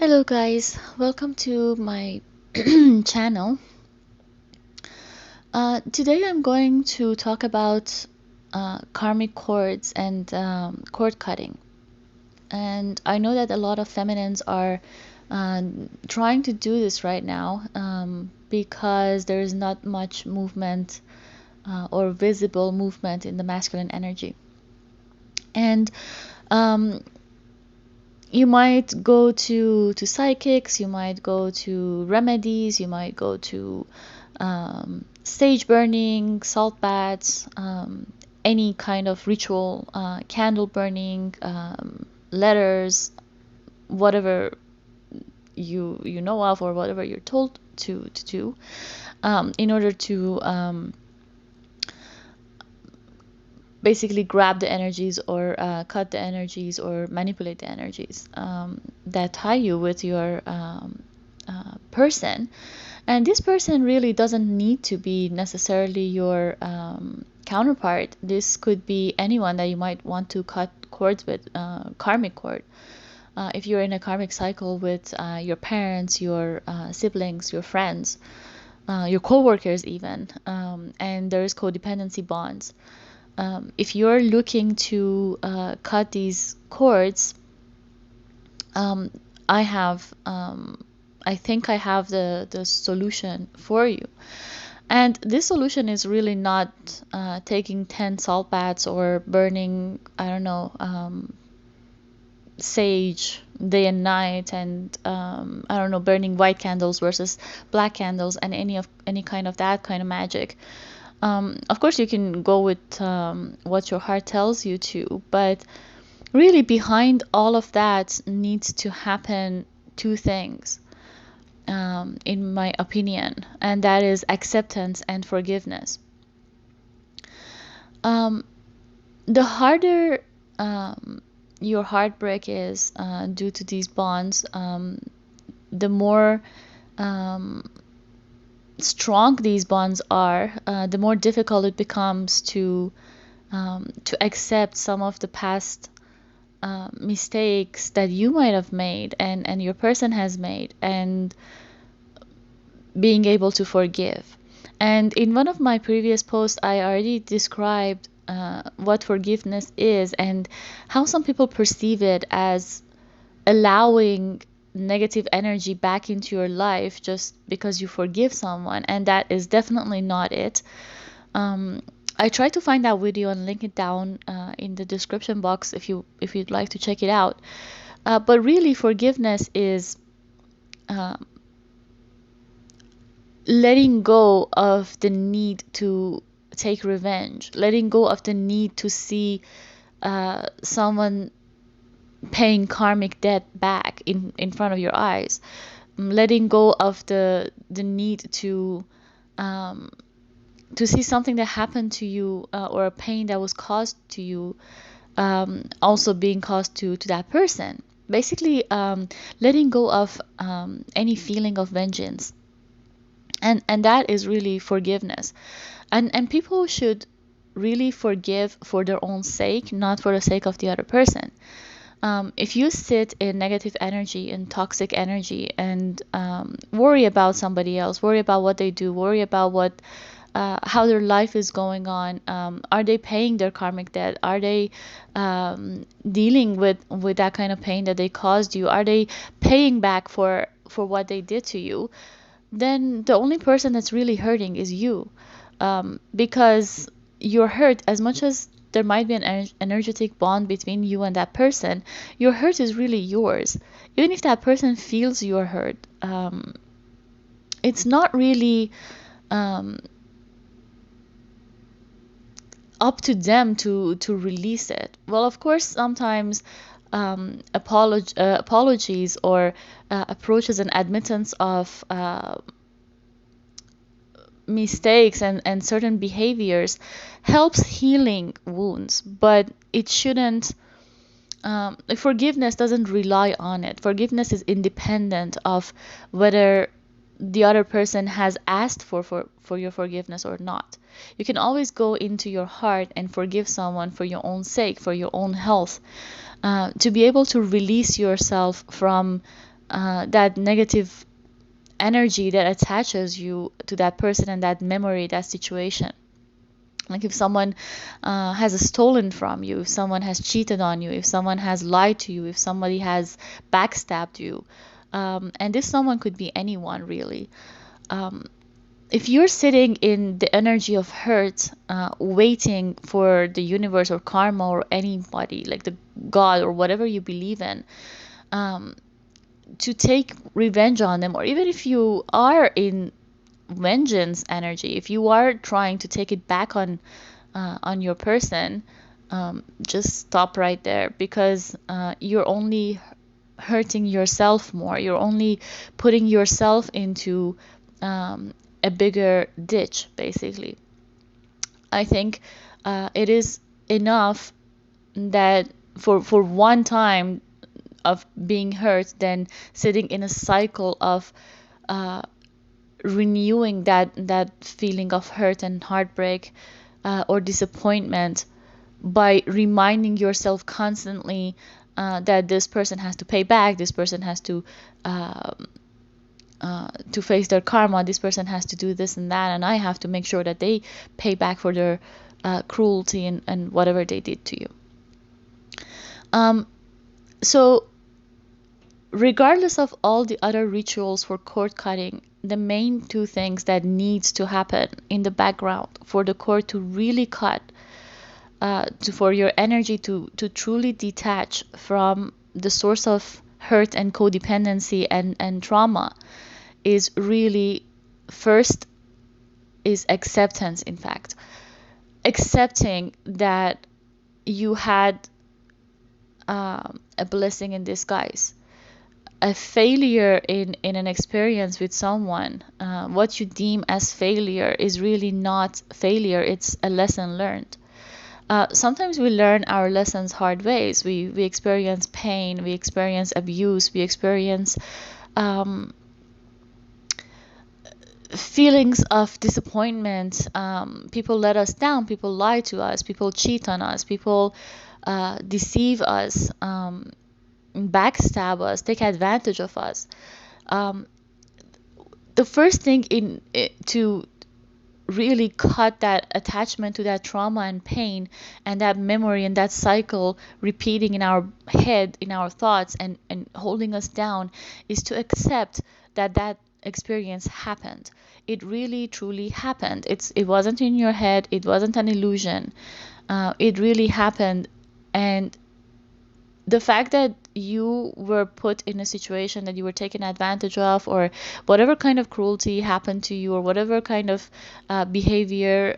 Hello guys, welcome to my channel. Today I'm going to talk about karmic cords and cord cutting. And I know that a lot of feminines are trying to do this right now because there is not much movement or visible movement in the masculine energy. And um, you might go to psychics, you might go to remedies, you might go to sage burning, salt baths, any kind of ritual, candle burning, letters, whatever you know of or whatever you're told to do, in order to basically grab the energies or cut the energies or manipulate the energies that tie you with your person. And this person really doesn't need to be necessarily your counterpart. This could be anyone that you might want to cut cords with, karmic cord. If you're in a karmic cycle with your parents, your siblings, your friends, your co-workers even, and there's codependency bonds. If you're looking to cut these cords, I have, I think I have the solution for you. And this solution is really not taking 10 salt baths or burning, I don't know, sage day and night, and I don't know, burning white candles versus black candles and any kind of that kind of magic. Of course, you can go with what your heart tells you to, but really behind all of that needs to happen two things, in my opinion, and that is acceptance and forgiveness. The harder your heartbreak is due to these bonds, the more strong these bonds are, the more difficult it becomes to accept some of the past mistakes that you might have made and your person has made, and being able to forgive. And in one of my previous posts, I already described what forgiveness is and how some people perceive it as allowing negative energy back into your life just because you forgive someone, and that is definitely not it. I tried to find that video and link it down in the description box if you'd like to check it out. But really, forgiveness is letting go of the need to take revenge, letting go of the need to see someone paying karmic debt back in front of your eyes, letting go of the need to see something that happened to you, or a pain that was caused to you, also being caused to that person. Basically, letting go of any feeling of vengeance, and that is really forgiveness. And people should really forgive for their own sake, not for the sake of the other person. If you sit in negative energy and toxic energy and worry about somebody else, worry about what they do, worry about what how their life is going on, are they paying their karmic debt? Are they dealing with that kind of pain that they caused you? Are they paying back for what they did to you? Then the only person that's really hurting is you, because you're hurt. As much as there might be an energetic bond between you and that person, your hurt is really yours. Even if that person feels you're hurt, it's not really up to them to release it. Well, of course, sometimes apologies or approaches and admittance of mistakes and certain behaviors helps healing wounds, but it shouldn't. Forgiveness doesn't rely on it. Forgiveness is independent of whether the other person has asked for your forgiveness or not. You can always go into your heart and forgive someone for your own sake, for your own health, to be able to release yourself from that negative energy that attaches you to that person and that memory, that situation. Like if someone has stolen from you, if someone has cheated on you, if someone has lied to you, if somebody has backstabbed you, and this someone could be anyone really. If you're sitting in the energy of hurt, waiting for the universe or karma or anybody, like the God or whatever you believe in, to take revenge on them, or even if you are in vengeance energy, if you are trying to take it back on your person, just stop right there, because you're only hurting yourself more. You're only putting yourself into a bigger ditch, basically. I think it is enough that for one time of being hurt, then sitting in a cycle of renewing that feeling of hurt and heartbreak or disappointment by reminding yourself constantly that this person has to pay back, this person has to face their karma, this person has to do this and that, and I have to make sure that they pay back for their cruelty and whatever they did to you. So regardless of all the other rituals for cord cutting, the main two things that needs to happen in the background for the cord to really cut, for your energy to truly detach from the source of hurt and codependency and trauma, is really, first is acceptance. In fact, accepting that you had a blessing in disguise. A failure in an experience with someone, what you deem as failure is really not failure, it's a lesson learned. Sometimes we learn our lessons hard ways. We experience pain, we experience abuse, we experience feelings of disappointment. People let us down, people lie to us, people cheat on us, people deceive us, backstab us, take advantage of us. The first thing to really cut that attachment to that trauma and pain and that memory and that cycle repeating in our head, in our thoughts, and holding us down, is to accept that that experience happened. It really truly happened. It wasn't in your head, it wasn't an illusion. It really happened. And the fact that you were put in a situation that you were taken advantage of, or whatever kind of cruelty happened to you, or whatever kind of behavior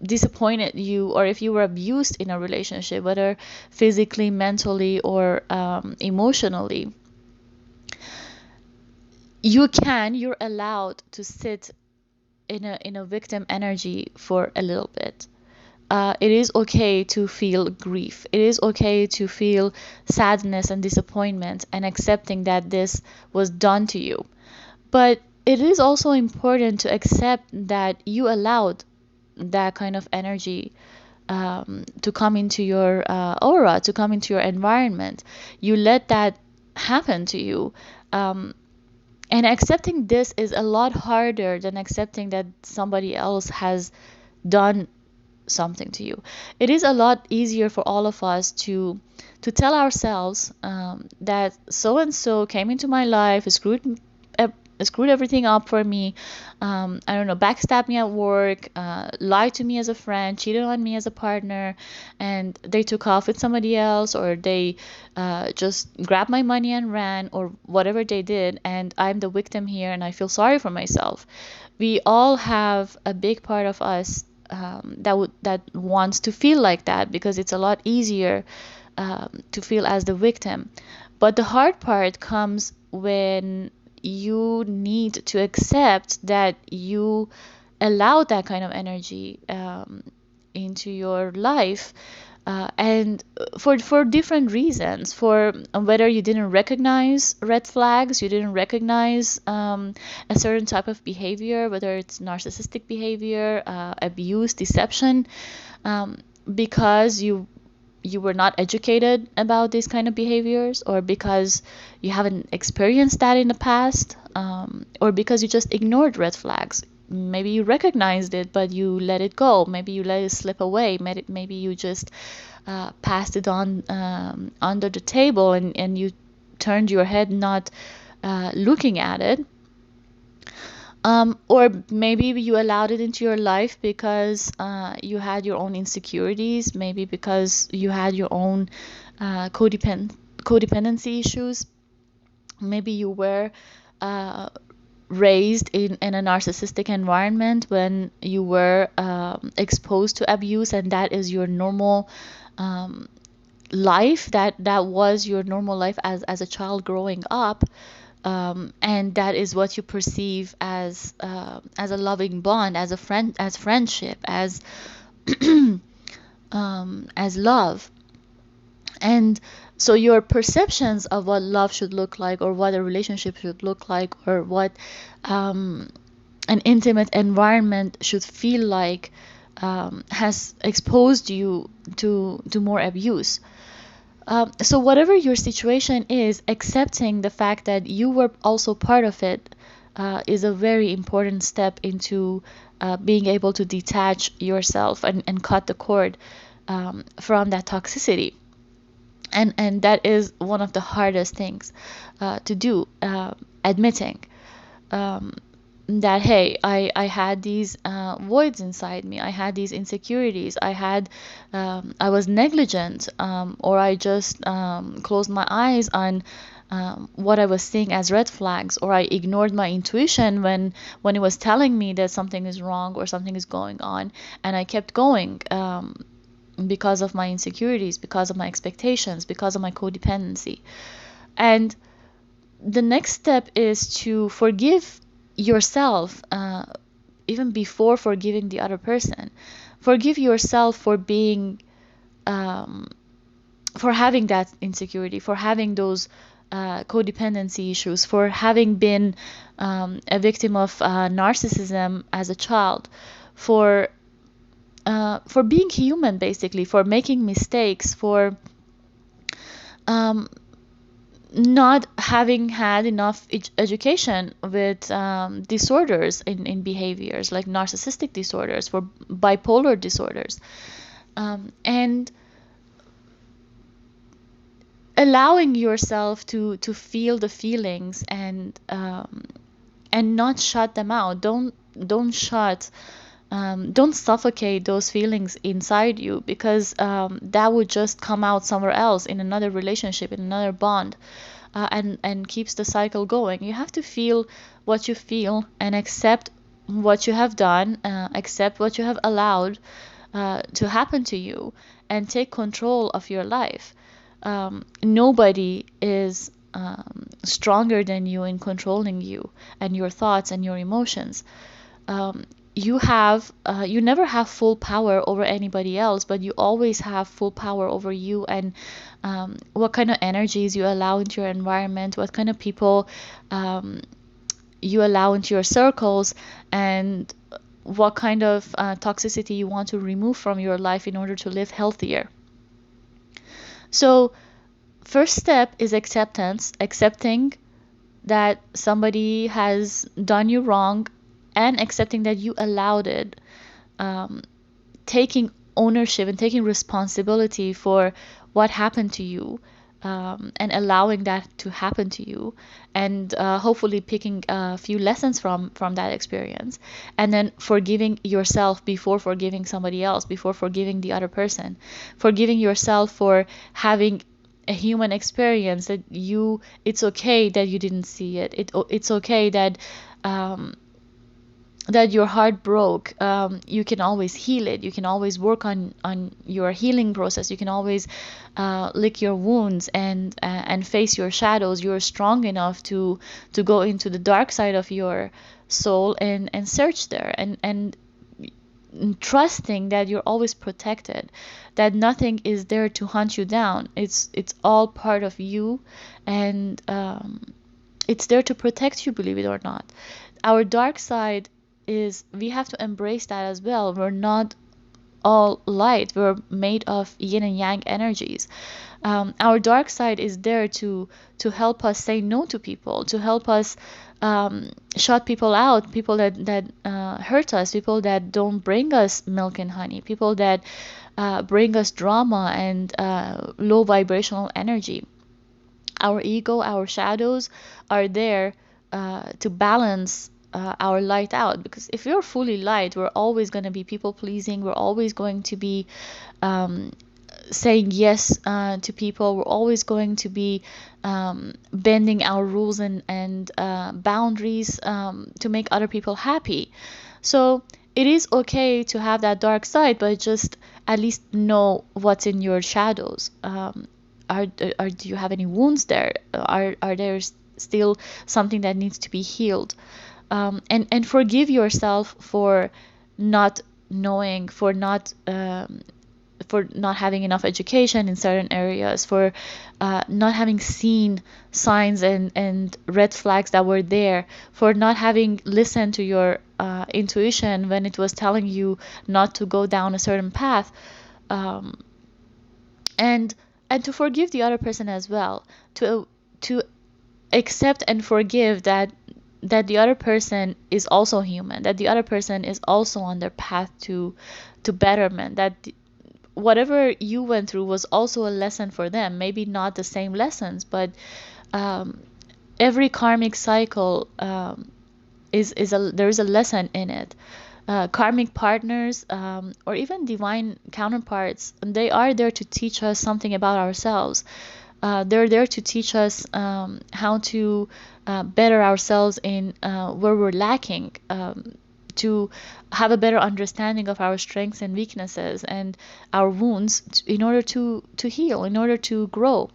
disappointed you, or if you were abused in a relationship, whether physically, mentally, or emotionally, you're allowed to sit in a victim energy for a little bit. It is okay to feel grief. It is okay to feel sadness and disappointment and accepting that this was done to you. But it is also important to accept that you allowed that kind of energy to come into your aura, to come into your environment. You let that happen to you. And accepting this is a lot harder than accepting that somebody else has done something to you. It is a lot easier for all of us to tell ourselves that so and so came into my life, screwed everything up for me, I don't know, backstabbed me at work, lied to me as a friend, cheated on me as a partner, and they took off with somebody else, or they just grabbed my money and ran, or whatever they did, and I'm the victim here and I feel sorry for myself. We all have a big part of us that wants to feel like that, because it's a lot easier to feel as the victim. But the hard part comes when you need to accept that you allow that kind of energy into your life, and for different reasons, for whether you didn't recognize red flags, you didn't recognize a certain type of behavior, whether it's narcissistic behavior, abuse, deception, because you you were not educated about these kind of behaviors, or because you haven't experienced that in the past, or because you just ignored red flags. Maybe you recognized it, but you let it go. Maybe you let it slip away. Maybe you just passed it on under the table, and you turned your head, not looking at it. Or maybe you allowed it into your life because you had your own insecurities, maybe because you had your own codependency issues. Maybe you were raised in a narcissistic environment when you were exposed to abuse, and that is your normal life. That was your normal life as a child growing up. And that is what you perceive as a loving bond, as a friend, as friendship, as love. And so your perceptions of what love should look like, or what a relationship should look like, or what an intimate environment should feel like, has exposed you to more abuse. So whatever your situation is, accepting the fact that you were also part of it is a very important step into being able to detach yourself and cut the cord from that toxicity. And that is one of the hardest things to do, admitting that, hey, I had these voids inside me, I had these insecurities, I was negligent, or I just closed my eyes on what I was seeing as red flags, or I ignored my intuition when it was telling me that something is wrong or something is going on, and I kept going because of my insecurities, because of my expectations, because of my codependency. And the next step is to forgive yourself, even before forgiving the other person. Forgive yourself for being, for having that insecurity, for having those codependency issues, for having been a victim of narcissism as a child, for being human, basically, for making mistakes, for not having had enough education with disorders in behaviors, like narcissistic disorders, for bipolar disorders, and allowing yourself to feel the feelings, and not shut them out. Don't suffocate those feelings inside you, because that would just come out somewhere else, in another relationship, in another bond, and keeps the cycle going. You have to feel what you feel, and accept what you have done, accept what you have allowed to happen to you, and take control of your life. Nobody is stronger than you in controlling you and your thoughts and your emotions. You never have full power over anybody else, but you always have full power over you, and what kind of energies you allow into your environment, what kind of people you allow into your circles, and what kind of toxicity you want to remove from your life in order to live healthier. So first step is acceptance, accepting that somebody has done you wrong, and accepting that you allowed it, taking ownership and taking responsibility for what happened to you, and allowing that to happen to you, and hopefully picking a few lessons from that experience, and then forgiving yourself before forgiving somebody else, before forgiving the other person, forgiving yourself for having a human experience, that it's okay that you didn't see it, it's okay that that your heart broke. You can always heal it. You can always work on your healing process. You can always lick your wounds and face your shadows. You're strong enough to go into the dark side of your soul and search there, and trusting that you're always protected, that nothing is there to hunt you down. It's all part of you, and it's there to protect you, believe it or not. Our dark side we have to embrace that as well. We're not all light. We're made of yin and yang energies. Our dark side is there to help us say no to people, to help us shut people out, people that hurt us, people that don't bring us milk and honey, people that bring us drama and low vibrational energy. Our ego, our shadows are there to balance our light out. Because if you're fully light, we're always going to be people pleasing. We're always going to be um, saying yes to people. We're always going to be bending our rules and boundaries to make other people happy. So it is okay to have that dark side, but just at least know what's in your shadows. Do you have any wounds there? Are there still something that needs to be healed? And forgive yourself for not knowing, for not having enough education in certain areas, for not having seen signs and red flags that were there, for not having listened to your intuition when it was telling you not to go down a certain path. Um, and and to forgive the other person as well, to accept and forgive that the other person is also human, that the other person is also on their path to betterment, that whatever you went through was also a lesson for them. Maybe not the same lessons, but um, every karmic cycle there is a lesson in it. Karmic partners, or even divine counterparts, they are there to teach us something about ourselves. They're there to teach us how to better ourselves in where we're lacking, to have a better understanding of our strengths and weaknesses and our wounds in order to heal, in order to grow.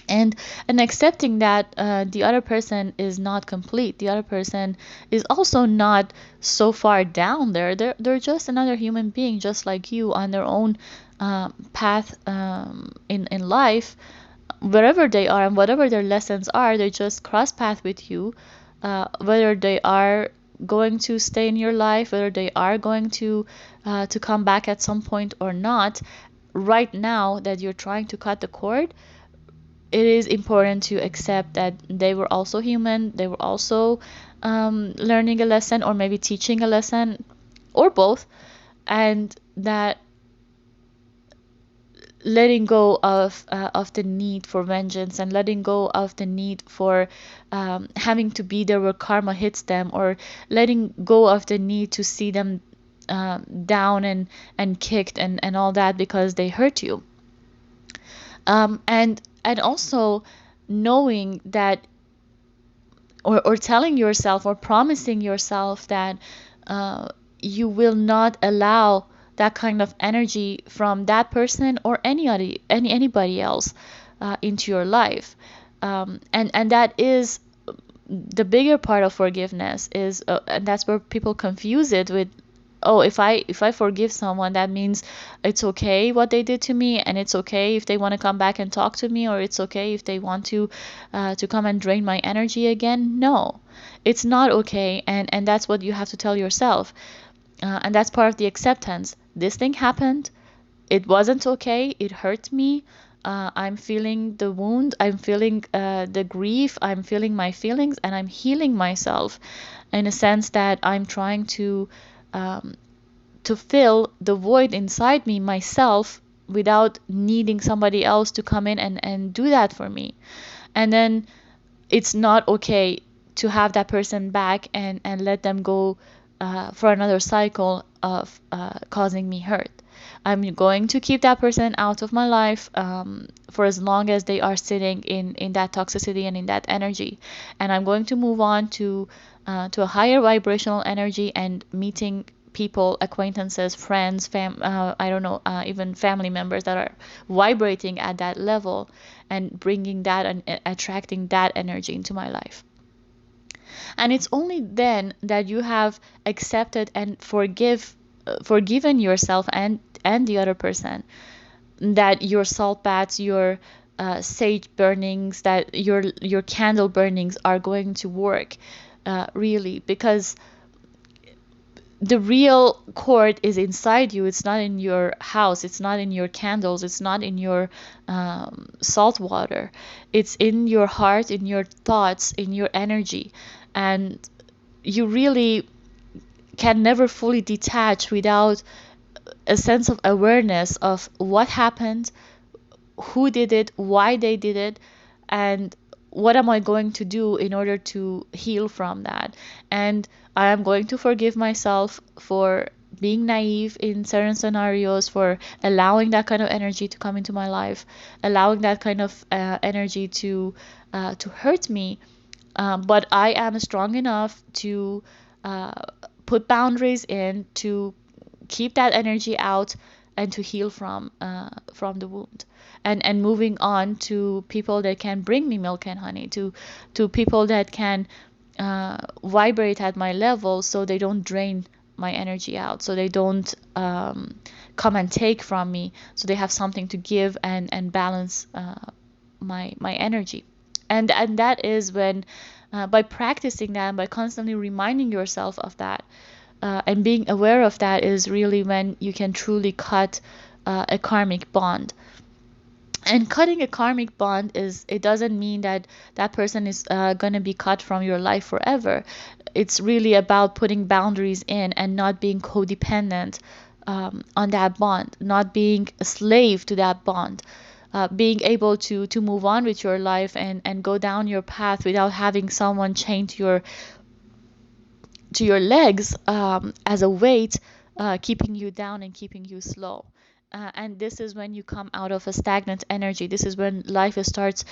And accepting that the other person is not complete, the other person is also not so far down there. They're just another human being, just like you, on their own path in life. Wherever they are and whatever their lessons are, they just cross path with you. Whether they are going to stay in your life, whether they are going to come back at some point or not, right now that you're trying to cut the cord, it is important to accept that they were also human. They were also learning a lesson, or maybe teaching a lesson, or both, and that letting go of the need for vengeance, and letting go of the need for having to be there where karma hits them, or letting go of the need to see them down and kicked and all that because they hurt you. And also knowing that, or telling yourself or promising yourself that you will not allow that kind of energy from that person or anybody else into your life. And that is the bigger part of forgiveness, is and that's where people confuse it with, oh, if I forgive someone, that means it's okay what they did to me, and it's okay if they want to come back and talk to me, or it's okay if they want to come and drain my energy again. No, it's not okay, and that's what you have to tell yourself. And that's part of the acceptance. This thing happened. It wasn't okay. It hurt me. I'm feeling the wound. I'm feeling the grief. I'm feeling my feelings, and I'm healing myself in a sense that I'm trying um, to fill the void inside me myself without needing somebody else to come in and do that for me. And then it's not okay to have that person back and let them go for another cycle of causing me hurt. I'm going to keep that person out of my life for as long as they are sitting in that toxicity and in that energy. And I'm going to move on to a higher vibrational energy and meeting people, acquaintances, friends, I don't know, even family members that are vibrating at that level, and bringing that and attracting that energy into my life. And it's only then that you have accepted and forgiven yourself and the other person, that your salt baths, your sage burnings, that your candle burnings are going to work really. Because the real cord is inside you. It's not in your house. It's not in your candles. It's not in your salt water. It's in your heart, in your thoughts, in your energy. And you really can never fully detach without a sense of awareness of what happened, who did it, why they did it, and what am I going to do in order to heal from that. And I am going to forgive myself for being naive in certain scenarios, for allowing that kind of energy to come into my life, allowing that kind of energy to hurt me. But I am strong enough to uh, put boundaries in, to keep that energy out, and to heal from the wound, and moving on to people that can bring me milk and honey, to people that can vibrate at my level, so they don't drain my energy out, so they don't come and take from me, so they have something to give and balance my energy. And that is when by practicing that and by constantly reminding yourself of that, and being aware of that, is really when you can truly cut a karmic bond. And cutting a karmic bond is, it doesn't mean that that person is going to be cut from your life forever. It's really about putting boundaries in and not being codependent on that bond, not being a slave to that bond. Being able to move on with your life and go down your path without having someone chained to your legs as a weight, keeping you down and keeping you slow. And this is when you come out of a stagnant energy. This is when life starts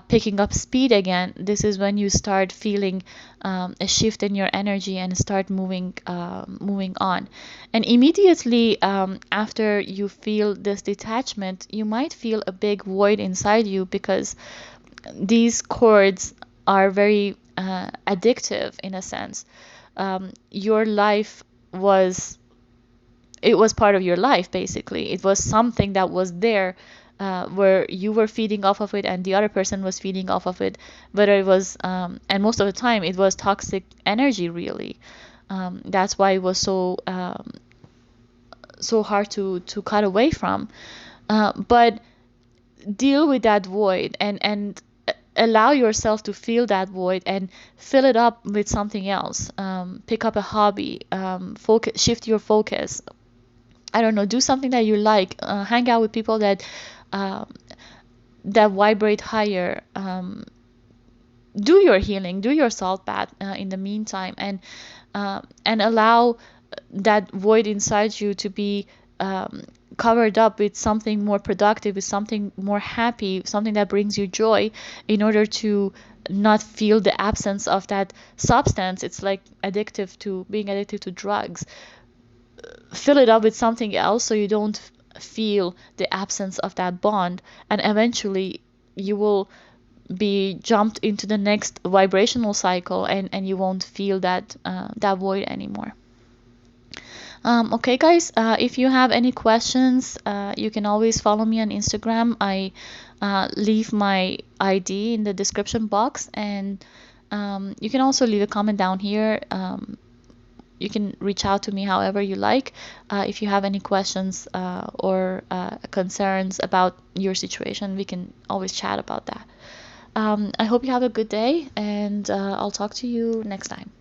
picking up speed again. This is when you start feeling a shift in your energy and start moving on. And immediately after you feel this detachment, you might feel a big void inside you, because these cords are very addictive in a sense. Your life was, it was part of your life, basically. It was something that was there, where you were feeding off of it and the other person was feeding off of it. Whether it was and most of the time it was toxic energy, really. That's why it was so hard to cut away from. But deal with that void, and allow yourself to feel that void and fill it up with something else. Pick up a hobby, focus, shift your focus. I don't know, do something that you like. Hang out with people um, that vibrate higher. Do your healing, do your salt bath in the meantime, and allow that void inside you to be covered up with something more productive, with something more happy, something that brings you joy, in order to not feel the absence of that substance. It's like addictive to being addicted to drugs. Fill it up with something else so you don't feel the absence of that bond, and eventually you will be jumped into the next vibrational cycle, and you won't feel that void anymore. Okay, guys, if you have any questions, you can always follow me on Instagram. I leave my ID in the description box, and you can also leave a comment down here. You can reach out to me however you like. If you have any questions or concerns about your situation, we can always chat about that. I hope you have a good day, and I'll talk to you next time.